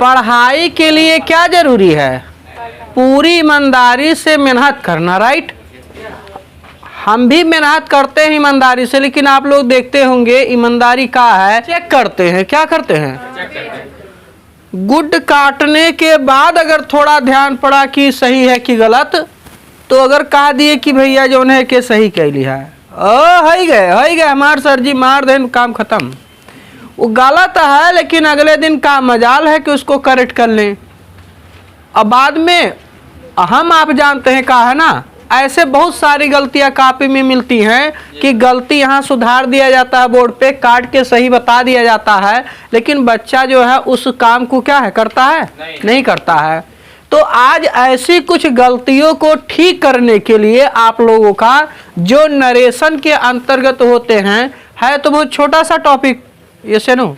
पढ़ाई के लिए क्या जरूरी है? पूरी ईमानदारी से मेहनत करना, राइट। हम भी मेहनत करते हैं ईमानदारी से, लेकिन आप लोग देखते होंगे ईमानदारी का है चेक करते हैं। क्या करते हैं? गुड काटने के बाद अगर थोड़ा ध्यान पड़ा कि सही है कि गलत, तो अगर कह दिए कि भैया जो है कि सही कह लिया है, हो गए हमारे सर जी मार दें, काम खत्म। वो गलत है लेकिन अगले दिन का मजाल है कि उसको करेक्ट कर लें। अब बाद में हम आप जानते हैं कहा है ना, ऐसे बहुत सारी गलतियां कॉपी में मिलती हैं कि गलती यहाँ सुधार दिया जाता है, बोर्ड पे काट के सही बता दिया जाता है, लेकिन बच्चा जो है उस काम को क्या है करता है? नहीं करता है। तो आज ऐसी कुछ गलतियों को ठीक करने के लिए आप लोगों का जो नरेशन के अंतर्गत होते हैं, है तो बहुत छोटा सा टॉपिक, ये सुनो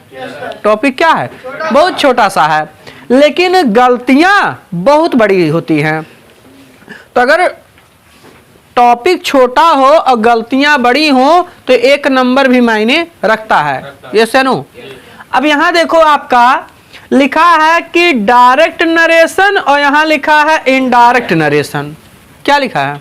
टॉपिक क्या है? बहुत छोटा सा है, लेकिन गलतियां बहुत बड़ी होती हैं। तो अगर टॉपिक छोटा हो और गलतियां बड़ी हो तो एक नंबर भी मायने रखता है, ये सुनो। अब यहाँ देखो आपका लिखा है कि डायरेक्ट नरेशन और यहाँ लिखा है इनडायरेक्ट नरेशन। क्या लिखा है?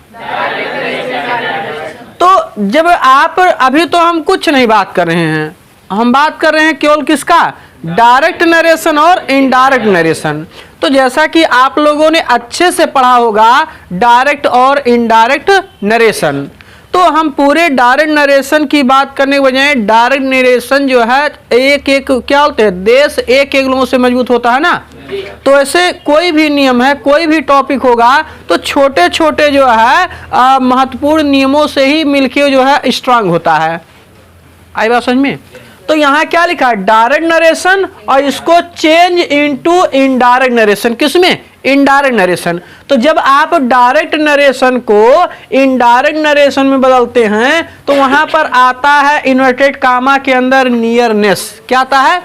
तो जब आप अभी तो हम कुछ नहीं बात कर रहे हैं, हम बात कर रहे हैं केवल किसका? डायरेक्ट नरेशन और इनडायरेक्ट नरेशन। तो जैसा कि आप लोगों ने अच्छे से पढ़ा होगा डायरेक्ट और इनडायरेक्ट नरेशन, तो हम पूरे डायरेक्ट नरेशन की बात करने के बजाय डायरेक्ट नरेशन जो है एक एक क्या बोलते हैं, देश एक एक लोगों से मजबूत होता है ना। तो ऐसे कोई भी नियम है, कोई भी टॉपिक होगा तो छोटे छोटे जो है महत्वपूर्ण नियमों से ही मिलके जो है स्ट्रांग होता है। आई बात समझ में? तो यहाँ क्या लिखा है? डायरेक्ट नरेशन, और इसको चेंज इनटू इनडायरेक्ट नरेशन। किसमें? Indirect narration. तो जब आप डायरेक्ट नरेशन को इनडायरेक्ट नरेशन में बदलते हैं तो वहां पर आता है इन्वर्टेड कामा के अंदर नियरनेस। क्या आता है?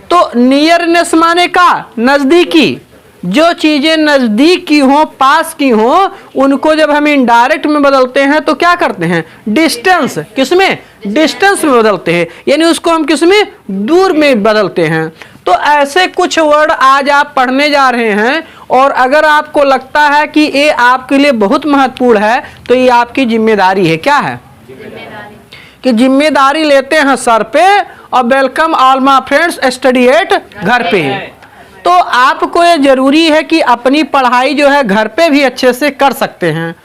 तो नियरनेस माने का नजदीकी, जो चीजें नजदीक की हो, पास की हो, उनको जब हम इनडायरेक्ट में बदलते हैं तो क्या करते हैं? डिस्टेंस। किसमें? डिस्टेंस में बदलते हैं, यानी उसको हम किसमें? दूर में बदलते हैं। तो ऐसे कुछ वर्ड आज आप पढ़ने जा रहे हैं, और अगर आपको लगता है कि ये आपके लिए बहुत महत्वपूर्ण है तो ये आपकी जिम्मेदारी है। क्या है? कि जिम्मेदारी लेते हैं सर पे, और welcome all my friends study eight घर पे। तो आपको ये जरूरी है कि अपनी पढ़ाई जो है घर पे भी अच्छे से कर सकते हैं,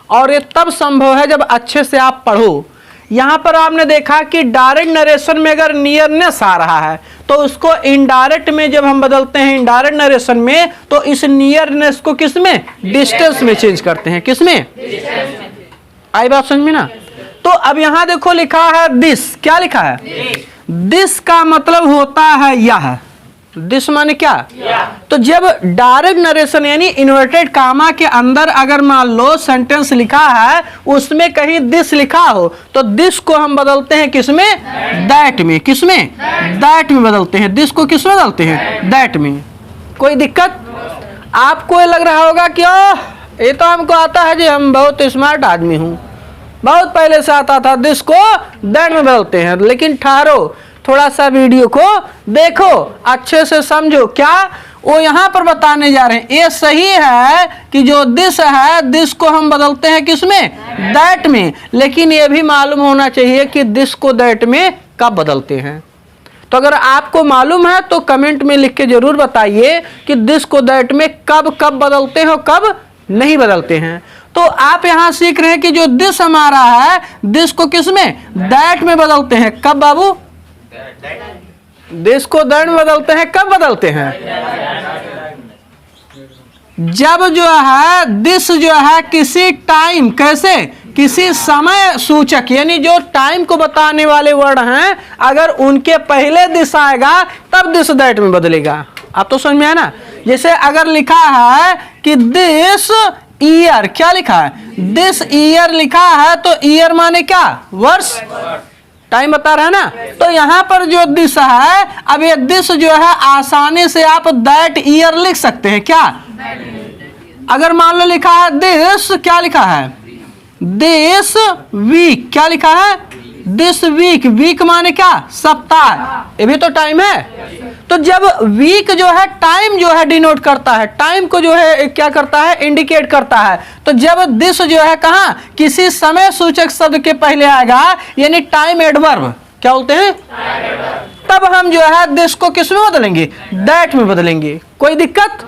और ये तब संभव है जब अच्छे से आप पढ़ो। यहाँ पर आपने देखा कि डायरेक्ट नरेशन में अगर नियरनेस आ रहा है तो उसको इनडायरेक्ट में जब हम बदलते हैं इनडायरेक्ट नरेशन में, तो इस नियरनेस को किसमें? डिस्टेंस में चेंज करते हैं। किसमें? आई बात समझ में ना? तो अब यहाँ देखो लिखा है दिस। क्या लिखा है? दिस का मतलब होता है यह। दिस माने क्या? तो जब डायरेक्ट नरेशन यानी इन्वर्टेड कामा के अंदर अगर मान लो सेंटेंस लिखा है, उसमें कहीं दिस लिखा हो, तो दिस को हम बदलते हैं किसमें? दैट में। किसमें? दैट में बदलते हैं। दिस को किस में बदलते हैं? दैट में। कोई दिक्कत? आपको ये लग रहा होगा कि ये तो हमको आता है जी, हम बहुत स्मार्ट आदमी हूँ, बहुत पहले से आता था। दिस को दैट में बदलते हैं। लेकिन ठहरो, थोड़ा सा वीडियो को देखो, अच्छे से समझो क्या वो यहाँ पर बताने जा रहे हैं। ये सही है कि जो दिस है, दिस को हम बदलते हैं किसमें? दैट में। लेकिन ये भी मालूम होना चाहिए कि दिस को दैट में कब बदलते हैं। तो अगर आपको मालूम है तो कमेंट में लिख के जरूर बताइए कि दिस को दैट में कब कब बदलते हैं और कब नहीं बदलते हैं। तो आप यहाँ सीख रहे हैं कि जो दिस हमारा है, दिस को किसमें? दैट में बदलते हैं। कब बाबू? दिस को दैट में बदलते हैं। कब बदलते हैं? जब जो है दिस जो है किसी टाइम, कैसे? किसी समय सूचक, यानी जो टाइम को बताने वाले वर्ड हैं, अगर उनके पहले दिस आएगा तब दिस दैट में बदलेगा। आप तो समझ में आया ना? जैसे अगर लिखा है कि दिस ईयर, क्या लिखा है? दिस ईयर लिखा है, तो ईयर माने क्या? वर्ष, टाइम बता रहा है ना। तो यहाँ पर जो दिस है, अब ये दिस जो है आसानी से आप दैट ईयर लिख सकते हैं। क्या? अगर मान लो लिखा है दिस, क्या लिखा है? This week. क्या लिखा है? This week. वीक माने क्या? सप्ताह। ये भी तो टाइम है। तो जब वीक जो है टाइम जो है डिनोट करता है, टाइम को जो है क्या करता है, इंडिकेट करता है। तो जब दिस जो है कहाँ, किसी समय सूचक शब्द के पहले आएगा, यानी टाइम एडवर्ब, क्या बोलते हैं, तब हम जो है दिस को किस में बदलेंगे, दैट में बदलेंगे। कोई दिक्कत?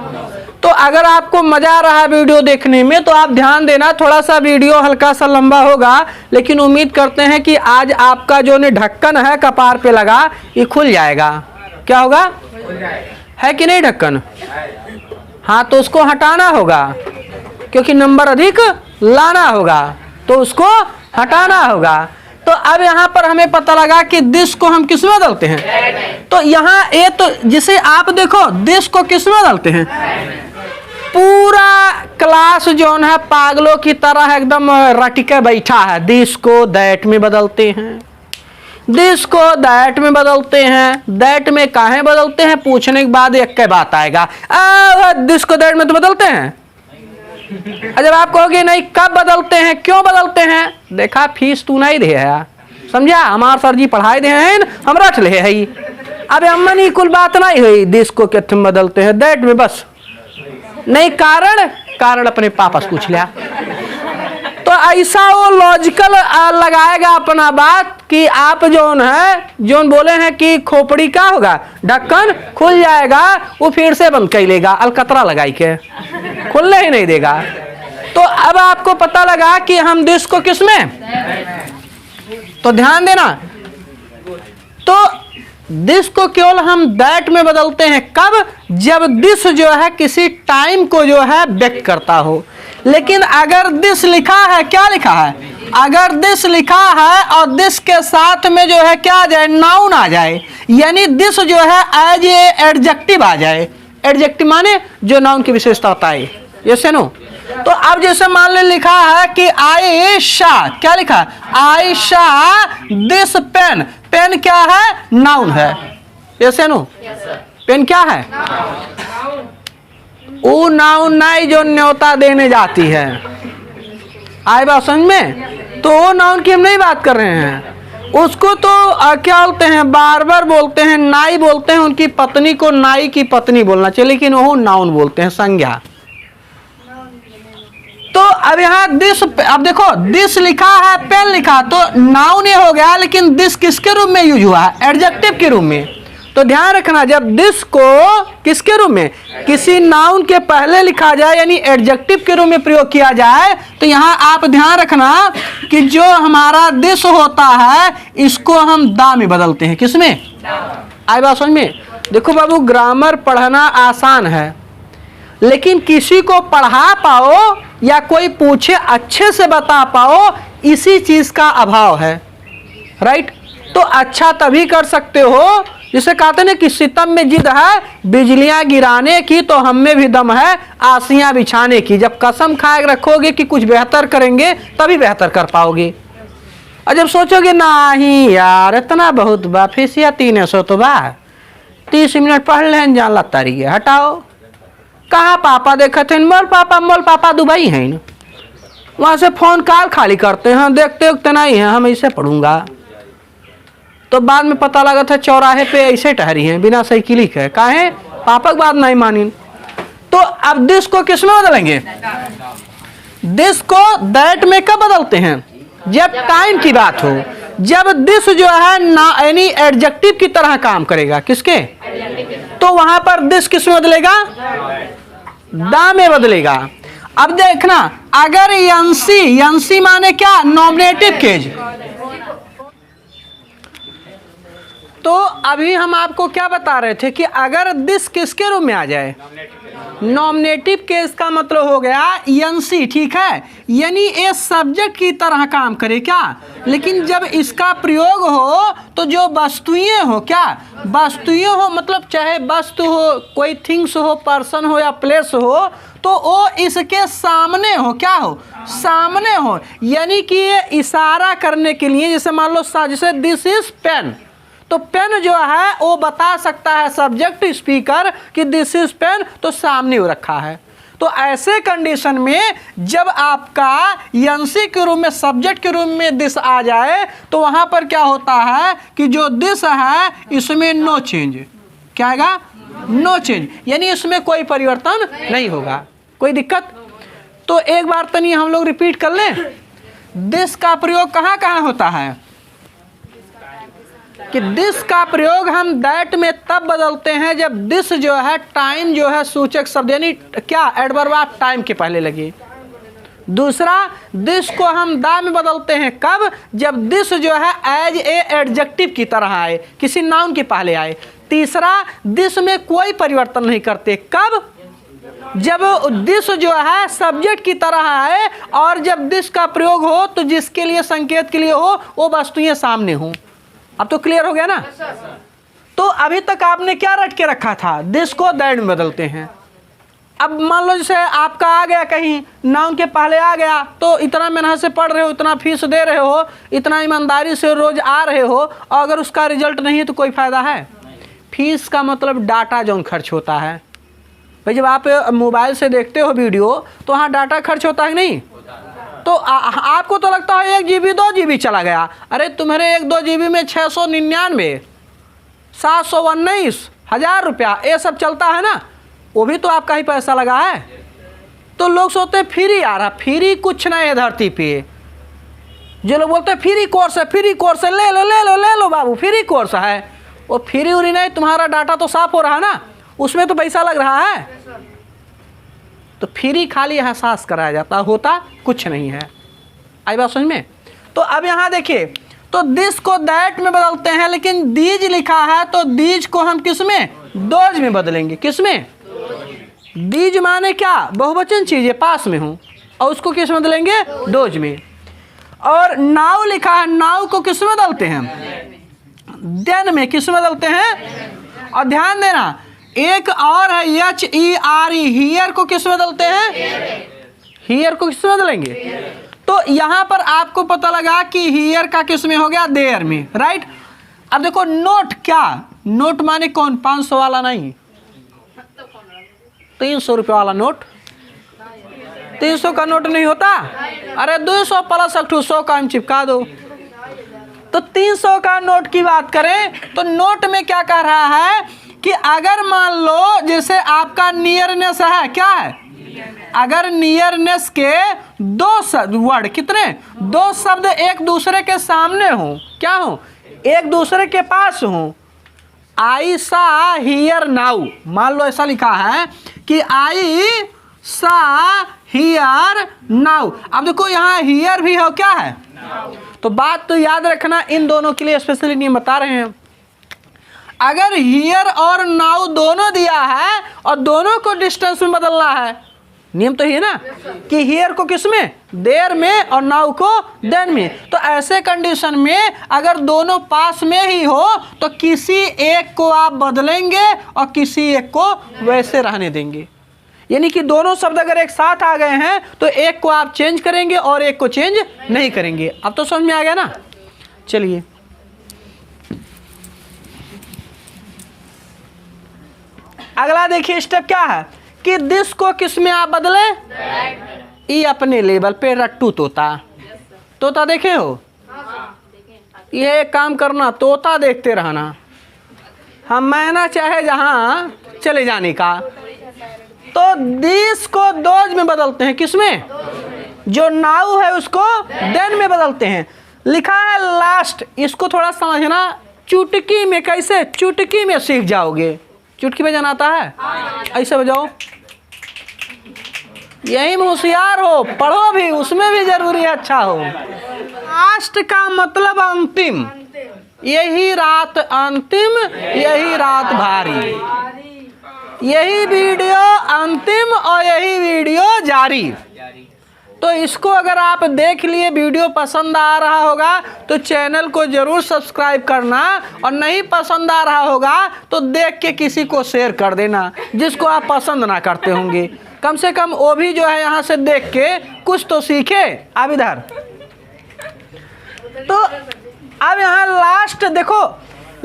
तो अगर आपको मजा आ रहा है वीडियो देखने में तो आप ध्यान देना, थोड़ा सा वीडियो हल्का सा लंबा होगा, लेकिन उम्मीद करते हैं कि आज आपका जो ढक्कन है कपार पे लगा ये खुल जाएगा। क्या होगा, है कि नहीं ढक्कन? हाँ, तो उसको हटाना होगा क्योंकि नंबर अधिक लाना होगा, तो उसको हटाना होगा। तो अब यहाँ पर हमें पता लगा कि दिस को हम किस में बदलते हैं। तो यहाँ ये तो जिसे आप देखो दिस को किस में बदलते हैं, पूरा क्लास जो है पागलों की तरह एकदम रट के बैठा है। दिस को दैट में बदलते हैं, दिस को दैट में बदलते हैं, दैट में काहे बदलते हैं, पूछने के बाद एक के बात आएगा, दिस को दैट में तो बदलते हैं। जब आप कहोगे नहीं कब बदलते हैं, क्यों बदलते हैं, देखा फीस तू नहीं दे है, समझा, हमारे सर जी पढ़ाई दे हैं, हम रट ले है। अब अम्मनी कुल बात नहीं हुई, दिस को क्या तुम बदलते हैं दैट में, बस नहीं कारण अपने पापा से पूछ लिया। तो ऐसा वो लॉजिकल लगाएगा अपना बात कि आप जोन बोले हैं कि खोपड़ी क्या होगा, ढक्कन खुल जाएगा, वो फिर से बंद कर लेगा, अलकतरा लगाई के खुलने ही नहीं देगा। तो अब आपको पता लगा कि हम दिस को किस में, तो ध्यान देना, तो दिस को केवल हम दैट में बदलते हैं। कब, जब दिस जो है किसी टाइम को जो है व्यक्त करता हो। लेकिन अगर दिस लिखा है, क्या लिखा है, अगर दिस लिखा है और दिस के साथ में जो है क्या आ जाए, नाउन आ जाए, यानी दिस जो है एज ए एडजेक्टिव आ जाए। एडजेक्टिव माने जो नाउन की विशेषता होता है, ये नो। तो अब जैसे मान ले लिखा है कि आयशा, क्या लिखा है, आयशा दिस पेन, पेन क्या है, नाउन है, ये नो, पेन क्या है, वो नाउन नहीं जो न्योता देने जाती है, आए बात समझ में। तो वो नाउन की हम नहीं बात कर रहे हैं, उसको तो क्या बोलते हैं, बार बोलते हैं, नाई बोलते हैं, उनकी पत्नी को नाई की पत्नी बोलना चाहिए, लेकिन वो नाउन बोलते हैं, संज्ञा। तो अब यहाँ दिस, अब देखो दिस लिखा है, पेन लिखा, तो नाउन ये हो गया, लेकिन दिस किसके रूप में यूज हुआ है, एडजेक्टिव के रूप में। तो ध्यान रखना, जब दिस को किसके रूप में, किसी नाउन के पहले लिखा जाए, यानी एडजेक्टिव के रूप में प्रयोग किया जाए, तो यहाँ आप ध्यान रखना कि जो हमारा दिस होता है इसको हम दा में बदलते हैं, किसमें, आई बात समझ में। देखो बाबू, ग्रामर पढ़ना आसान है, लेकिन किसी को पढ़ा पाओ या कोई पूछे अच्छे से बता पाओ, इसी चीज का अभाव है, राइट। तो अच्छा तभी कर सकते हो, जिसे कहते हैं कि सितम में जिद है बिजलियां गिराने की, तो हम में भी दम है आसियां बिछाने की। जब कसम खाए रखोगे कि कुछ बेहतर करेंगे तभी बेहतर कर पाओगे, और जब सोचोगे नहीं यार इतना बहुत बा, फीसिया 300 तो बा, 30 मिनट पढ़ लें जान लगता रही है, हटाओ। कहाँ पापा देखे थे, मोल पापा दुबई हैं, वहाँ से फोन कॉल खाली करते हैं, देखते उगते नहीं हैं, हम इसे पढ़ूंगा। तो बाद में पता लगा था चौराहे पे ऐसे ठहरी हैं बिना साइकिल के, काहे, पापा की बात नहीं मानी। तो अब दिस को किस में बदलेंगे, दिस को दैट में कब बदलते हैं, जब टाइम की बात हो, जब दिस जो है ना यानी एडजेक्टिव की तरह काम करेगा, किसके, तो वहां पर दिस किस में बदलेगा, दा में बदलेगा। अब देखना, अगर यंसी माने क्या, नॉमिनेटिव केज, तो अभी हम आपको क्या बता रहे थे कि अगर दिस किसके रूप में आ जाए, नॉमिनेटिव केस का मतलब हो गया एनसी, ठीक है, यानी ये सब्जेक्ट की तरह काम करे क्या। लेकिन जब इसका प्रयोग हो तो जो वस्तुएं हो, क्या वस्तुएं हो, मतलब चाहे वस्तु हो, कोई थिंग्स हो, पर्सन हो या प्लेस हो, तो वो इसके सामने हो, क्या हो, सामने हो, यानी कि ये इशारा करने के लिए, जैसे मान लो जैसे दिस इज पेन, तो पेन जो है वो बता सकता है सब्जेक्ट स्पीकर कि दिस इज पेन, तो सामने हो रखा है। तो ऐसे कंडीशन में जब आपका एनसी के रूप में, सब्जेक्ट के रूप में दिस आ जाए, तो वहां पर क्या होता है कि जो दिस है इसमें नो चेंज, क्या आएगा? नो चेंज, यानी इसमें कोई परिवर्तन नहीं होगा। कोई दिक्कत? तो एक बार तनी हम लोग रिपीट कर लें, दिस का प्रयोग कहाँ कहाँ होता है? कि दिस का प्रयोग हम दैट में तब बदलते हैं जब दिस जो है टाइम जो है सूचक शब्द यानी क्या एडवर्ब ऑफ टाइम के पहले लगे। दूसरा, दिस को हम दा में बदलते हैं कब? जब दिस जो है एज ए एडजेक्टिव की तरह आए, किसी नाउन के पहले आए। तीसरा, दिस में कोई परिवर्तन नहीं करते कब? जब दिस जो है सब्जेक्ट की तरह आए और जब दिस का प्रयोग हो तो जिसके लिए संकेत के लिए हो वो वस्तुएं सामने हो। अब तो क्लियर हो गया ना? तो अभी तक आपने क्या रट के रखा था? दिस को दैट में बदलते हैं। अब मान लो जैसे आपका आ गया कहीं नाउन के पहले आ गया तो इतना मेहनत से पढ़ रहे हो, इतना फीस दे रहे हो, इतना ईमानदारी से रोज आ रहे हो और अगर उसका रिजल्ट नहीं है तो कोई फायदा है? फीस का मतलब डाटा जो खर्च होता है भाई। जब आप मोबाइल से देखते हो वीडियो तो वहाँ डाटा खर्च होता है नहीं? तो आपको तो लगता है 1 GB 2 GB चला गया। अरे तुम्हारे 1-2 GB में 699, 719, 1000 रुपया ये सब चलता है ना, वो भी तो आपका ही पैसा लगा है। तो लोग सोचते हैं फ्री आ रहा, फ्री कुछ नहीं है धरती पे। जो लोग बोलते हैं फ्री कोर्स है, फ्री कोर्स है, ले लो ले लो ले लो बाबू फ्री कोर्स है, वो फ्री उरी नहीं, तुम्हारा डाटा तो साफ हो रहा है ना, उसमें तो पैसा लग रहा है। तो फ्री खाली एहसास कराया जाता, होता कुछ नहीं है। आई बात समझ में? तो अब यहाँ देखिए, तो दिस को दैट में बदलते हैं, लेकिन दीज लिखा है तो दीज को हम किस में? दोज में बदलेंगे। किस में? दीज माने क्या? बहुवचन चीज़ पास में हूँ, और उसको किस में बदलेंगे? दोज में। और नाउ लिखा है, नाउ को किस में बदलते हैं? देन में। किस में बदलते हैं? और ध्यान देना एक और है HERE, हियर को किस में बदलते हैं? हियर को किस में बदलेंगे? तो यहाँ पर आपको पता लगा कि हियर का किस में हो गया? देयर में, राइट। अब देखो नोट, क्या नोट माने कौन? 500 वाला नहीं, 300 रुपये वाला नोट। 300 का नोट नहीं होता? अरे 200 प्लस 100 का हम चिपका दो। तो 300 का नोट की बात करें तो नोट में क्या कह रहा है कि अगर मान लो जैसे आपका नियरनेस है, क्या है? अगर नियरनेस के 2 वर्ड, कितने? 2 शब्द एक दूसरे के सामने हो, क्या हो? एक दूसरे के पास हो। आई सा हियर नाउ, मान लो ऐसा लिखा है कि आई सा हियर नाउ। अब देखो यहाँ हियर भी हो, क्या है? तो बात तो याद रखना, इन दोनों के लिए स्पेशली नियम बता रहे हैं। अगर हियर और नाउ दोनों दिया है और दोनों को डिस्टेंस में बदलना है, नियम तो ये ना कि हियर को किस में? देयर में, और नाउ को देन में। तो ऐसे कंडीशन में अगर दोनों पास में ही हो तो किसी एक को आप बदलेंगे और किसी एक को वैसे रहने देंगे। यानी कि दोनों शब्द अगर एक साथ आ गए हैं तो एक को आप चेंज करेंगे और एक को चेंज नहीं करेंगे। अब तो समझ में आ गया ना? चलिए अगला देखिए स्टेप क्या है कि दिस को किस में आप बदले? ये अपने लेवल पे रट्टू तोता। तोता देखे हो? ये काम करना, तोता देखते रहना, हम मैना चाहे जहां चले जाने का। तो दिस को दोज में बदलते हैं, किस में? जो नाउ है उसको देन में बदलते हैं। लिखा है लास्ट, इसको थोड़ा समझना, चुटकी में। कैसे? चुटकी में सीख जाओगे। चुटकी बजाना आता है? ऐसे बजाओ, यही में होशियार हो, पढ़ो भी, उसमें भी जरूरी है अच्छा हो। लास्ट का मतलब अंतिम, यही रात अंतिम, यही रात भारी, यही वीडियो अंतिम और यही वीडियो जारी। तो इसको अगर आप देख लिए, वीडियो पसंद आ रहा होगा तो चैनल को जरूर सब्सक्राइब करना, और नहीं पसंद आ रहा होगा तो देख के किसी को शेयर कर देना जिसको आप पसंद ना करते होंगे। कम से कम वो भी जो है यहाँ से देख के कुछ तो सीखे। अब इधर तो अब यहाँ लास्ट देखो,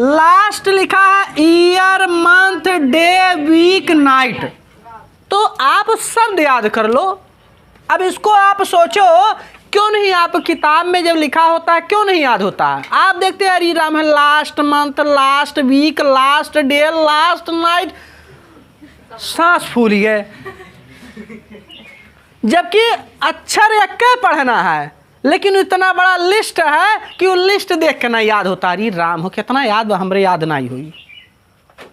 लास्ट लिखा है year, month, day, week, night. तो आप शब्द याद कर लो। अब इसको आप सोचो क्यों नहीं आप किताब में जब लिखा होता है क्यों नहीं याद होता है? आप देखते हैं अरे राम है last month, last week, last day, last night, सांस फूल गए। जबकि अक्षर एक पढ़ना है, लेकिन इतना बड़ा लिस्ट है कि वो लिस्ट देख के ना याद होता। अरे राम हो कितना याद बा, हमरे याद नहीं हुई,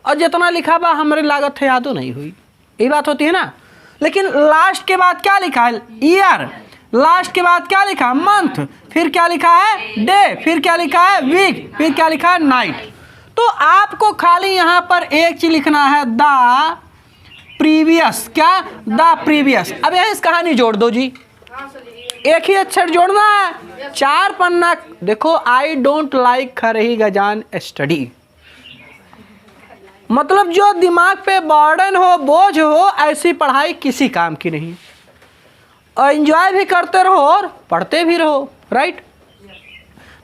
और जितना लिखा बा हमरे लागत है यादो नहीं हुई। यही बात होती है ना। लेकिन लास्ट के बाद क्या लिखा है? ईयर। लास्ट के बाद क्या लिखा? मंथ। फिर क्या लिखा है? डे। फिर क्या लिखा है? वीक। फिर क्या लिखा है? नाइट। तो आपको खाली यहाँ पर एक चीज लिखना है, द प्रीवियस। क्या? The previous. अब यहाँ इस कहानी जोड़ दो जी, एक ही अक्षर जोड़ना है, 4 पन्ना। देखो, आई डोंट लाइक खरही गजान स्टडी, मतलब जो दिमाग पे बर्डन हो, बोझ हो, ऐसी पढ़ाई किसी काम की नहीं। और एंजॉय भी करते रहो और पढ़ते भी रहो, राइट।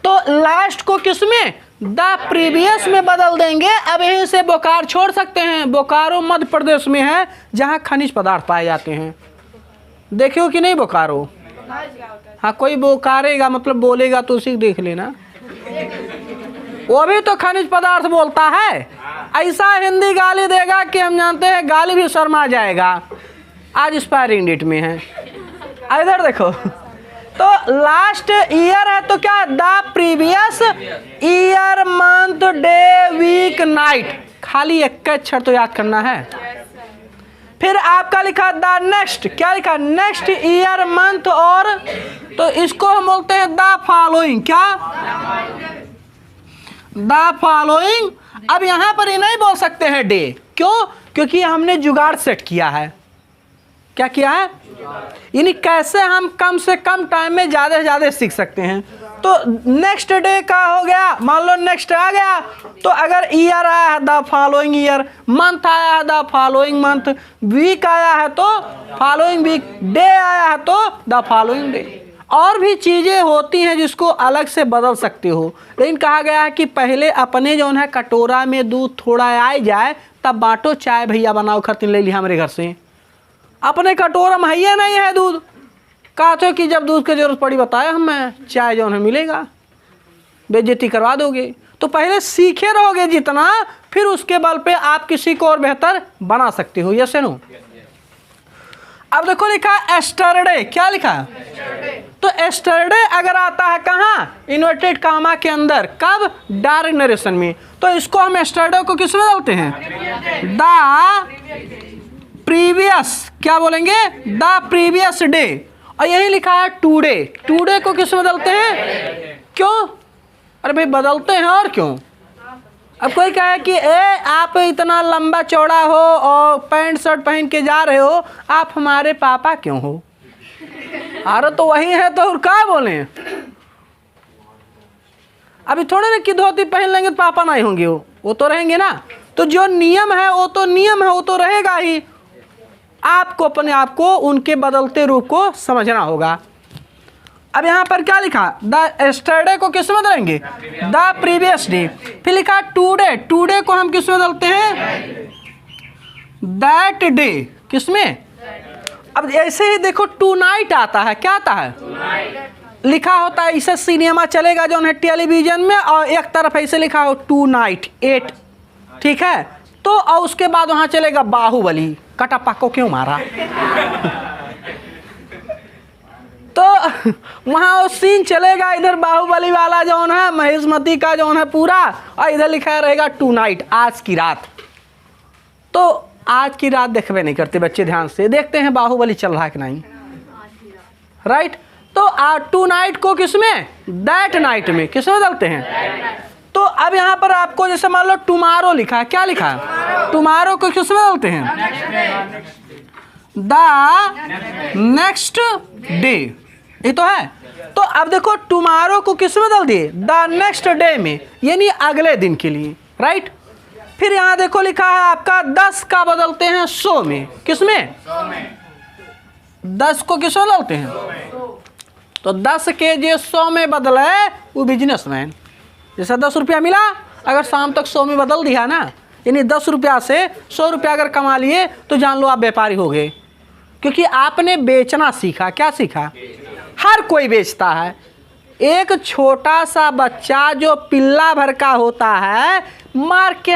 तो लास्ट को किसमें? द प्रीवियस में बदल देंगे। अब यहीं से बोकारो छोड़ सकते हैं। बोकारो मध्य प्रदेश में है, जहां खनिज पदार्थ पाए जाते हैं। देखियो कि नहीं बोकारो? हाँ, कोई बोकारेगा मतलब बोलेगा तो उसी देख लेना, वो भी तो खनिज पदार्थ बोलता है। ऐसा हिंदी गाली देगा कि हम जानते हैं गाली भी शर्मा जाएगा। आज एक्सपायरिंग डेट में है। इधर देखो, तो लास्ट ईयर है तो क्या? The previous year, month, day, week, night. खाली एक अक्षर तो याद करना है। फिर आपका लिखा द नेक्स्ट। क्या लिखा? नेक्स्ट ईयर, मंथ, और तो इसको हम बोलते हैं द फॉलोइंग। क्या? The following. अब यहां पर ये नहीं बोल सकते हैं डे, क्यों? क्योंकि हमने जुगाड़ सेट किया है। क्या किया है? यानी कैसे हम कम से कम टाइम में ज़्यादा से ज़्यादा सीख सकते हैं। तो नेक्स्ट डे का हो गया, मान लो नेक्स्ट आ गया, तो अगर ईयर आया है द फॉलोइंग ईयर, मंथ आया है द फॉलोइंग मंथ, वीक आया है तो फॉलोइंग वीक, डे आया है तो द फॉलोइंग डे। और भी चीज़ें होती हैं जिसको अलग से बदल सकते हो, लेकिन कहा गया है कि पहले अपने जो है कटोरा में दूध थोड़ा आ जाए तब बांटो चाय, भैया बनाओ खर्तिन ले लिया हमारे घर से। अपने कटोरा में है नहीं है दूध, कहा तो कि जब दूध की जरूरत पड़ी बताया हमें, चाय जो है मिलेगा, बेइज्जती करवा दोगे। तो पहले सीखे रहोगे जितना, फिर उसके बल पे आप किसी को और बेहतर बना सकते हो। Yes no? अब देखो लिखा एस्टरडे। क्या लिखा? तो एस्टरडे अगर आता है कहाँ? इन्वर्टेड कामा के अंदर। कब? डायरेक्ट नरेशन में। तो इसको हम एस्टरडे को किस में डालते हैं? The previous. क्या बोलेंगे? The previous day. और यही लिखा है टुडे। टुडे को किस में बदलते हैं? क्यों? अरे भाई बदलते हैं, और क्यों? अब कोई कहे कि आप इतना लंबा चौड़ा हो और पैंट शर्ट पहन के जा रहे हो, आप हमारे पापा क्यों हो? अरे तो वही है तो और क्या बोले? अभी थोड़े ना कि धोती पहन लेंगे तो पापा नहीं होंगे, वो तो रहेंगे ना। तो जो नियम है वो तो नियम है, वो तो रहेगा ही। आपको अपने आप को उनके बदलते रूप को समझना होगा। अब यहाँ पर क्या लिखा? द एस्टरडे को किस में बदलेंगे? The previous day. फिर लिखा टुडे। टुडे को हम किस में बदलते हैं? That day. किस में? अब ऐसे ही देखो टू नाइट आता है। क्या आता है? लिखा होता है इसे सिनेमा चलेगा जो है टेलीविजन में, और एक तरफ ऐसे लिखा हो टू नाइट 8, ठीक है। तो और उसके बाद वहां चलेगा बाहुबली, कटप्पा को क्यों मारा तो वहाँ वो सीन चलेगा, इधर बाहुबली वाला जो है महेशमती का जो है पूरा, और इधर लिखा रहेगा टू नाइट, आज की रात। तो आज की रात देखबे नहीं करते बच्चे, ध्यान से देखते हैं बाहुबली चल रहा है कि नहीं, राइट। तो टू नाइट को किसमें? दैट नाइट में। किसमें बदलते हैं? तो अब यहाँ पर आपको जैसे मान लो टुमारो लिखा है। क्या लिखा है? टुमारो को किसमें बदलते हैं? The next day. ये तो है। तो अब देखो टुमारो को किस में बदल दिए? द नेक्स्ट डे में, यानी अगले दिन के लिए, राइट। फिर यहाँ देखो लिखा है आपका 10 का बदलते हैं 100 में। किसमें? 10 को किस में बदलते हैं? तो 10 के जो 100 में बदले वो बिजनेसमैन। जैसा 10 रुपया मिला, अगर शाम तक 100 में बदल दिया ना, यानी 10 रुपया से 100 रुपया अगर कमा लिए, तो जान लो आप व्यापारी हो गए, क्योंकि आपने बेचना सीखा। क्या सीखा? हर कोई बेचता है। एक छोटा सा बच्चा जो पिल्ला भर का होता है, मार के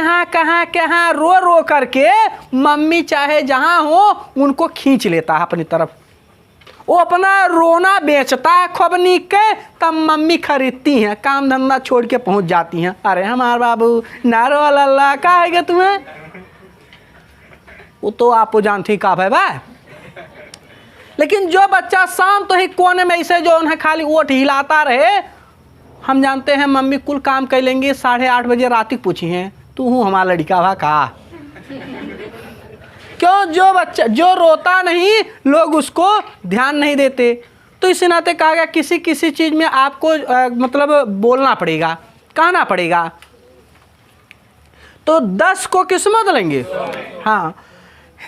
कहाँ रो रो करके मम्मी चाहे जहाँ हो उनको खींच लेता है अपनी तरफ। वो अपना रोना बेचता है खूब नीक के, तब मम्मी खरीदती हैं, काम धंधा छोड़ के पहुंच जाती हैं। अरे हमार बाबू नारो अल्लाह का है तुम्हें, वो तो आपको जानती का भाई। लेकिन जो बच्चा शाम तो ही कोने में इसे जो उन्हें खाली ओठ हिलाता रहे, हम जानते हैं मम्मी कुल काम कर लेंगे, 8:30 बजे रात तक पूछी हैं तू हूँ हमारा लड़का भा का। क्यों? जो बच्चा जो रोता नहीं, लोग उसको ध्यान नहीं देते। तो इसी नाते कहा गया किसी किसी चीज़ में आपको मतलब बोलना पड़ेगा, कहना पड़ेगा। तो 10 को किस में बदलेंगे? हाँ,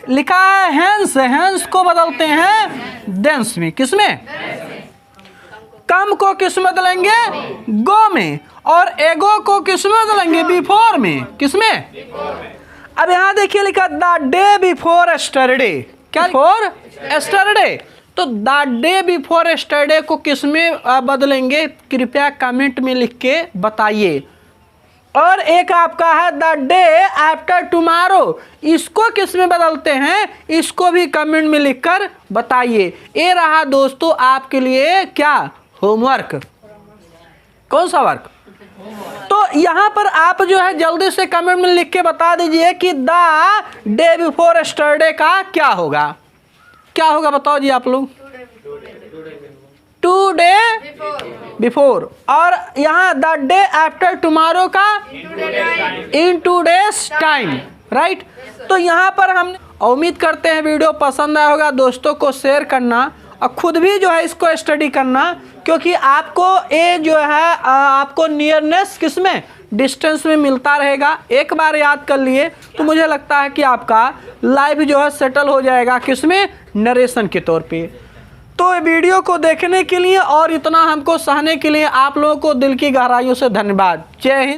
लिखा है हैंस, हैंस को बदलते हैं डेंस में। किसमें? कम को किस में बदलेंगे? गो में। और एगो को किस में बदलेंगे? बिफोर में। किसमें? अब यहां देखिए लिखा द डे बिफोर एस्टरडे। क्या? Before yesterday. तो द डे बिफोर एस्टरडे को किस में बदलेंगे? कृपया कमेंट में लिख के बताइए। और एक आपका है द डे आफ्टर टुमारो, इसको किस में बदलते हैं? इसको भी कमेंट में लिखकर बताइए। ये रहा दोस्तों आपके लिए क्या होमवर्क। कौन सा वर्क? तो यहाँ पर आप जो है जल्दी से कमेंट में लिख के बता दीजिए कि द डे बिफोर एस्टरडे का क्या होगा। क्या होगा बताओ जी आप लोग? Two day before. और यहाँ द डे आफ्टर टुमारो का इन 2 days टाइम, राइट। तो यहाँ पर हम उम्मीद करते हैं वीडियो पसंद आया होगा। दोस्तों को शेयर करना और खुद भी जो है इसको स्टडी करना, क्योंकि आपको ये जो है आपको नियरनेस किसमें? डिस्टेंस में मिलता रहेगा। एक बार याद कर लिए तो मुझे लगता है कि आपका लाइफ जो है सेटल हो जाएगा। किसमें? नरेशन के तौर पे। तो वीडियो को देखने के लिए और इतना हमको सहने के लिए आप लोगों को दिल की गहराइयों से धन्यवाद। जय हिंद।